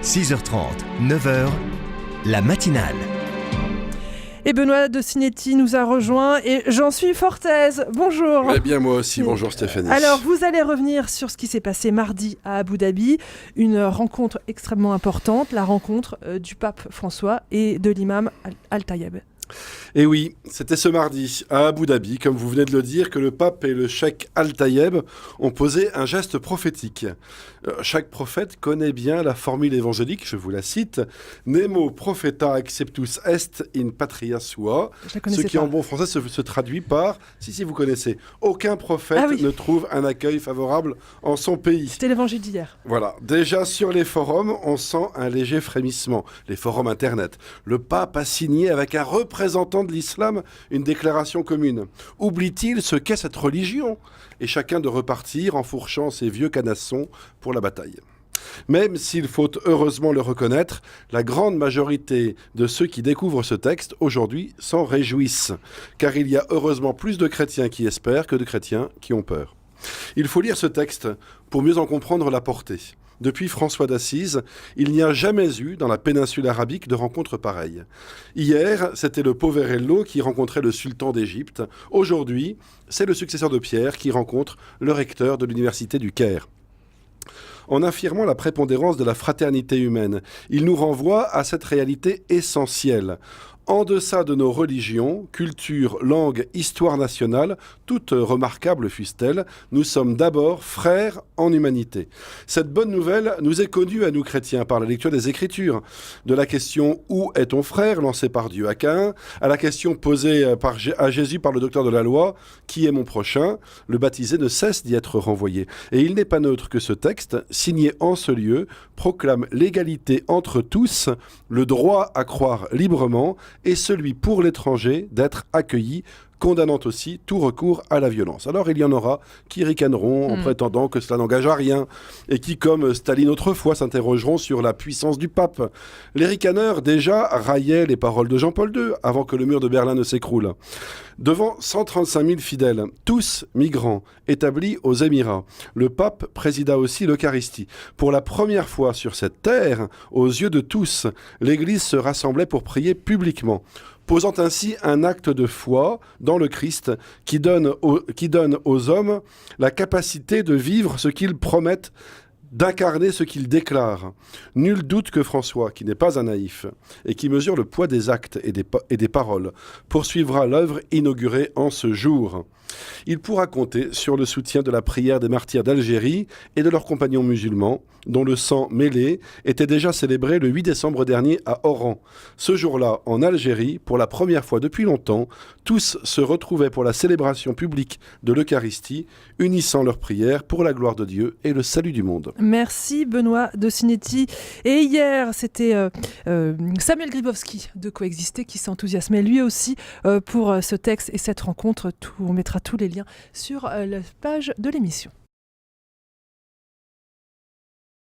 6h30, 9h, la matinale. Et Benoît de Sinetti nous a rejoint et j'en suis fort aise. Bonjour. Eh bien moi aussi, bonjour Stéphanie. Alors vous allez revenir sur ce qui s'est passé mardi à Abu Dhabi, une rencontre extrêmement importante, la rencontre du pape François et de l'imam Al-Tayeb. Et oui, c'était ce mardi à Abu Dhabi, comme vous venez de le dire, que le pape et le cheikh Al-Tayeb ont posé un geste prophétique. Chaque prophète connaît bien la formule évangélique, je vous la cite, Nemo propheta acceptus est in patria sua, ce qui en bon français se traduit par, si vous connaissez, aucun prophète ne trouve un accueil favorable en son pays. C'était l'évangile d'hier. Voilà, déjà sur les forums, on sent un léger frémissement, les forums internet. Le pape a signé avec un représentant de l'islam une déclaration commune. Oublie-t-il ce qu'est cette religion ? Et chacun de repartir en fourchant ses vieux canassons pour la bataille. Même s'il faut heureusement le reconnaître, la grande majorité de ceux qui découvrent ce texte aujourd'hui s'en réjouissent, car il y a heureusement plus de chrétiens qui espèrent que de chrétiens qui ont peur. Il faut lire ce texte pour mieux en comprendre la portée. Depuis François d'Assise, il n'y a jamais eu dans la péninsule arabique de rencontre pareille. Hier, c'était le Poverello qui rencontrait le sultan d'Égypte. Aujourd'hui, c'est le successeur de Pierre qui rencontre le recteur de l'université du Caire. En affirmant la prépondérance de la fraternité humaine, il nous renvoie à cette réalité essentielle. En deçà de nos religions, culture, langue, histoire nationale, toutes remarquables fussent-elles, nous sommes d'abord frères en humanité. Cette bonne nouvelle nous est connue à nous chrétiens par la lecture des Écritures. De la question « Où est ton frère ?» lancée par Dieu à Caïn, à la question posée à Jésus par le docteur de la loi « Qui est mon prochain ?» Le baptisé ne cesse d'y être renvoyé. Et il n'est pas neutre que ce texte, signé en ce lieu, proclame l'égalité entre tous, le droit à croire librement, et celui pour l'étranger d'être accueilli, condamnant aussi tout recours à la violence. Alors il y en aura qui ricaneront en prétendant que cela n'engage à rien, et qui, comme Staline autrefois, s'interrogeront sur la puissance du pape. Les ricaneurs déjà raillaient les paroles de Jean-Paul II avant que le mur de Berlin ne s'écroule. Devant 135 000 fidèles, tous migrants, établis aux Émirats, le pape présida aussi l'Eucharistie. Pour la première fois sur cette terre, aux yeux de tous, l'Église se rassemblait pour prier publiquement, posant ainsi un acte de foi dans le Christ qui donne aux hommes la capacité de vivre ce qu'ils promettent, d'incarner ce qu'il déclare. Nul doute que François, qui n'est pas un naïf, et qui mesure le poids des actes et des paroles, poursuivra l'œuvre inaugurée en ce jour. Il pourra compter sur le soutien de la prière des martyrs d'Algérie et de leurs compagnons musulmans, dont le sang mêlé était déjà célébré le 8 décembre dernier à Oran. Ce jour-là, en Algérie, pour la première fois depuis longtemps, tous se retrouvaient pour la célébration publique de l'Eucharistie, unissant leurs prières pour la gloire de Dieu et le salut du monde. Merci Benoît de Sinetti. Et hier, c'était Samuel Grybowski de Coexister qui s'enthousiasmait lui aussi pour ce texte et cette rencontre. On mettra tous les liens sur la page de l'émission.